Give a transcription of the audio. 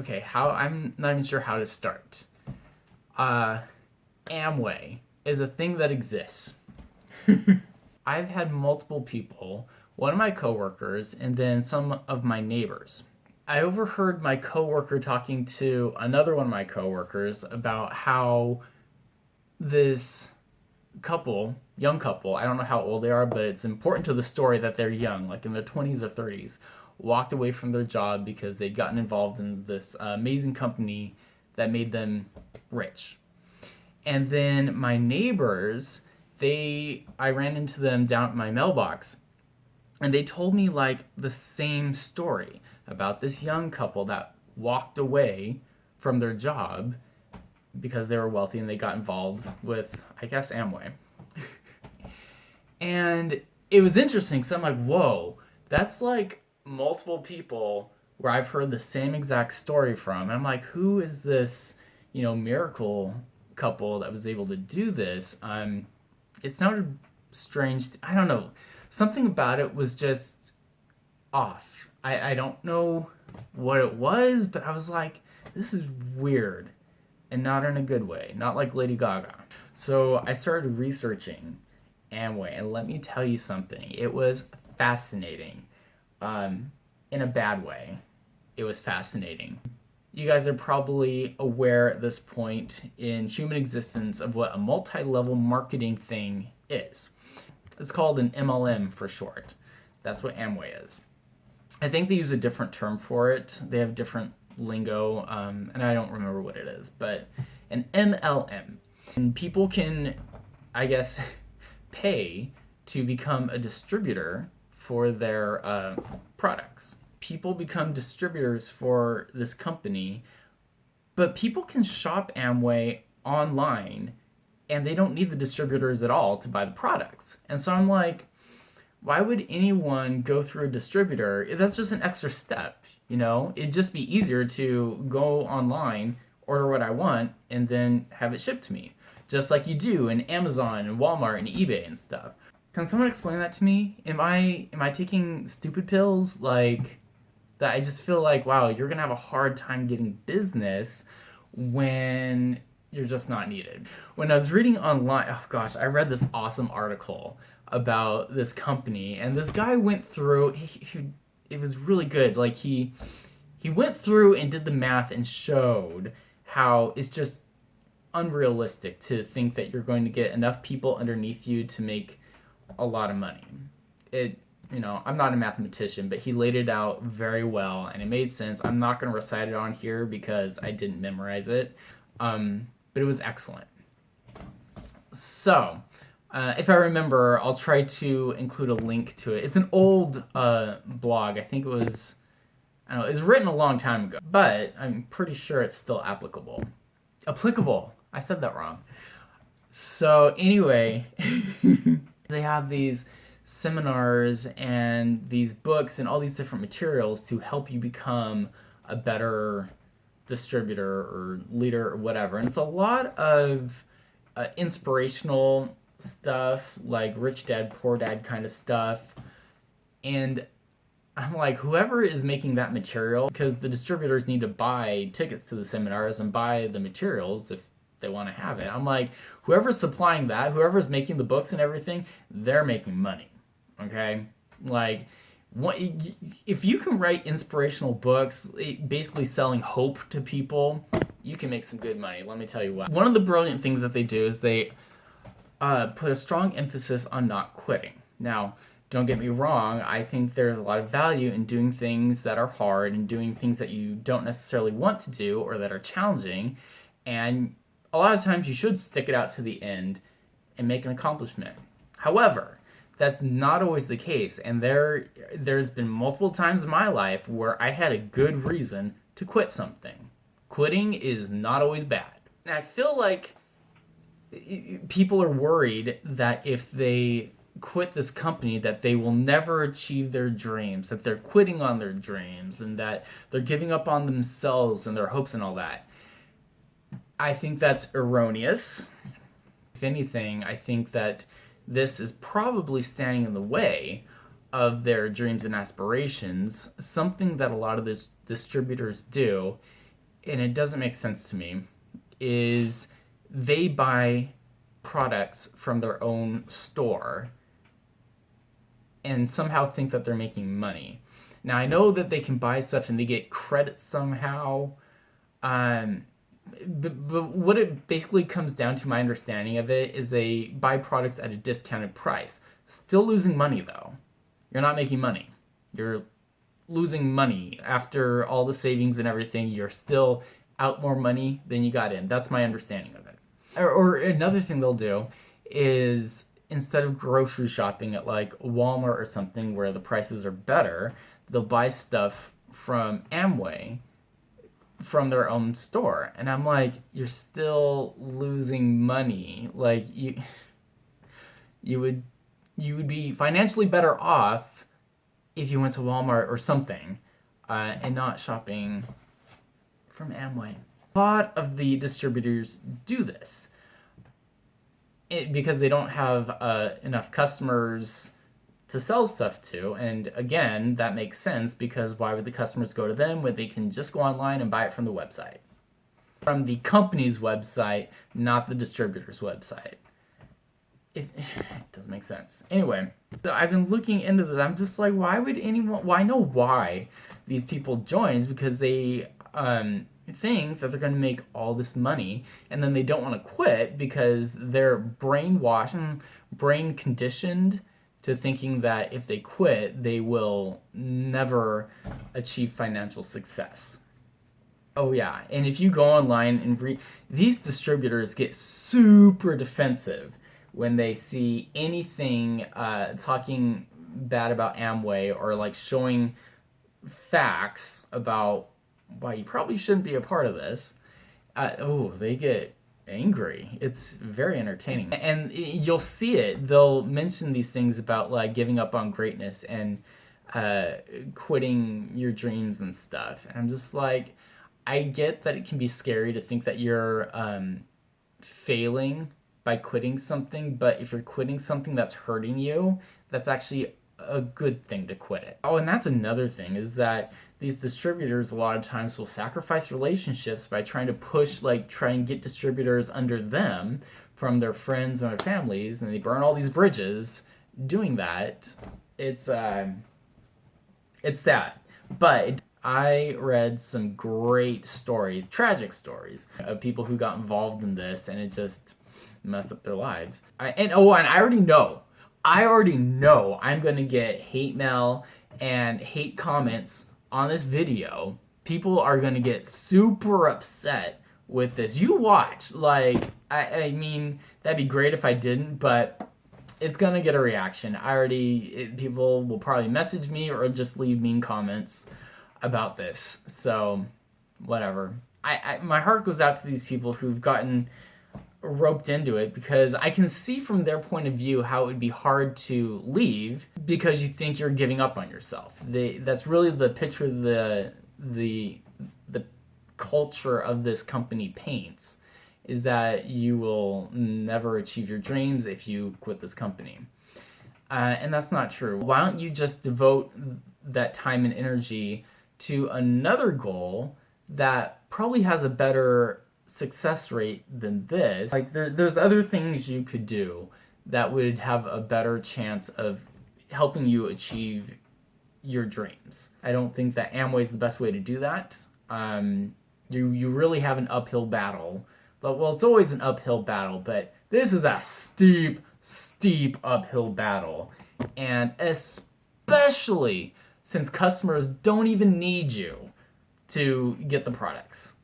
Okay, I'm not even sure how to start. Amway is a thing that exists. I've had multiple people, one of my coworkers, and then some of my neighbors. I overheard my coworker talking to another one of my coworkers about how this young couple, I don't know how old they are, but it's important to the story that they're young, like in their 20s or 30s, walked away from their job because they'd gotten involved in this amazing company that made them rich. And then my neighbors, I ran into them down at my mailbox, and they told me like the same story about this young couple that walked away from their job because they were wealthy and they got involved with, I guess, Amway. And it was interesting because I'm like, whoa, that's like multiple people where I've heard the same exact story from. And I'm like, who is this, miracle couple that was able to do this? It sounded strange. I don't know. Something about it was just off. I don't know what it was, but I was like, this is weird. And not in a good way. Not like Lady Gaga. So I started researching Amway, and let me tell you something. It was fascinating. In a bad way. It was fascinating. You guys are probably aware at this point in human existence of what a multi-level marketing thing is. It's called an MLM for short. That's what Amway is. I think they use a different term for it. They have different lingo, and I don't remember what it is, but an MLM. And people can, I guess, pay to become a distributor for their products. People become distributors for this company, but people can shop Amway online and they don't need the distributors at all to buy the products. And so I'm like, why would anyone go through a distributor? That's just an extra step, It'd just be easier to go online, order what I want, and then have it shipped to me. Just like you do in Amazon and Walmart and eBay and stuff. Can someone explain that to me? Am I taking stupid pills? Like, that I just feel like, wow, you're gonna have a hard time getting business when you're just not needed. When I was reading online, oh gosh, I read this awesome article about this company, and this guy went through, it was really good. Like he went through and did the math and showed how it's just unrealistic to think that you're going to get enough people underneath you to make a lot of money. I'm not a mathematician, but he laid it out very well and it made sense. I'm not going to recite it on here because I didn't memorize it, but it was excellent. So, if I remember, I'll try to include a link to it. It's an old blog. I think it was written a long time ago, but I'm pretty sure it's still applicable. Applicable. I said that wrong. So anyway, they have these seminars and these books and all these different materials to help you become a better distributor or leader or whatever. And it's a lot of inspirational stuff, like Rich Dad, Poor Dad kind of stuff. And I'm like, whoever is making that material, because the distributors need to buy tickets to the seminars and buy the materials if they want to have it. I'm like, whoever's supplying that, whoever's making the books and everything, they're making money. Okay? Like, if you can write inspirational books, basically selling hope to people, you can make some good money. Let me tell you what. One of the brilliant things that they do is they put a strong emphasis on not quitting. Now, don't get me wrong, I think there's a lot of value in doing things that are hard and doing things that you don't necessarily want to do or that are challenging. And a lot of times you should stick it out to the end and make an accomplishment. However, that's not always the case. And there's been multiple times in my life where I had a good reason to quit something. Quitting is not always bad. And I feel like people are worried that if they quit this company that they will never achieve their dreams, that they're quitting on their dreams, and that they're giving up on themselves and their hopes and all that. I think that's erroneous. If anything, I think that this is probably standing in the way of their dreams and aspirations. Something that a lot of these distributors do and it doesn't make sense to me, is they buy products from their own store and somehow think that they're making money. Now, I know that they can buy stuff and they get credit somehow, but what it basically comes down to, my understanding of it, is they buy products at a discounted price. Still losing money, though. You're not making money. You're losing money. After all the savings and everything, you're still out more money than you got in. That's my understanding of it. Or another thing they'll do is, instead of grocery shopping at like Walmart or something where the prices are better, they'll buy stuff from Amway from their own store. And I'm like, you're still losing money. Like you would be financially better off if you went to Walmart or something and not shopping from Amway. A lot of the distributors do this because they don't have enough customers to sell stuff to. And again, that makes sense, because why would the customers go to them when they can just go online and buy it from the website? From the company's website, not the distributor's website. It doesn't make sense. Anyway, so I've been looking into this. I'm just like, why would anyone... Well, I know why these people join, is because they think that they're going to make all this money, and then they don't want to quit because they're brainwashed and brain conditioned to thinking that if they quit, they will never achieve financial success. Oh yeah, and if you go online and read, these distributors get super defensive when they see anything talking bad about Amway, or like showing facts about why you probably shouldn't be a part of this. They get angry. It's very entertaining. And you'll see it. They'll mention these things about like giving up on greatness and quitting your dreams and stuff. And I'm just like, I get that it can be scary to think that you're failing by quitting something, but if you're quitting something that's hurting you, that's actually a good thing to quit it. Oh, and that's another thing, is that these distributors a lot of times will sacrifice relationships by trying to try and get distributors under them from their friends and their families, and they burn all these bridges doing that. It's sad. But I read some great stories, tragic stories, of people who got involved in this, and it just messed up their lives. And I already know I'm going to get hate mail and hate comments on this video. People are going to get super upset with this. You watch. Like, I mean, that'd be great if I didn't, but it's going to get a reaction. People will probably message me or just leave mean comments about this. So, whatever. My heart goes out to these people who've gotten roped into it, because I can see from their point of view how it would be hard to leave because you think you're giving up on yourself. That's really the picture the culture of this company paints, is that you will never achieve your dreams if you quit this company. And that's not true. Why don't you just devote that time and energy to another goal that probably has a better success rate than this? Like, there's other things you could do that would have a better chance of helping you achieve your dreams. I don't think that Amway is the best way to do that. You really have an uphill battle. But, well, it's always an uphill battle, but this is a steep uphill battle. And especially since customers don't even need you to get the products.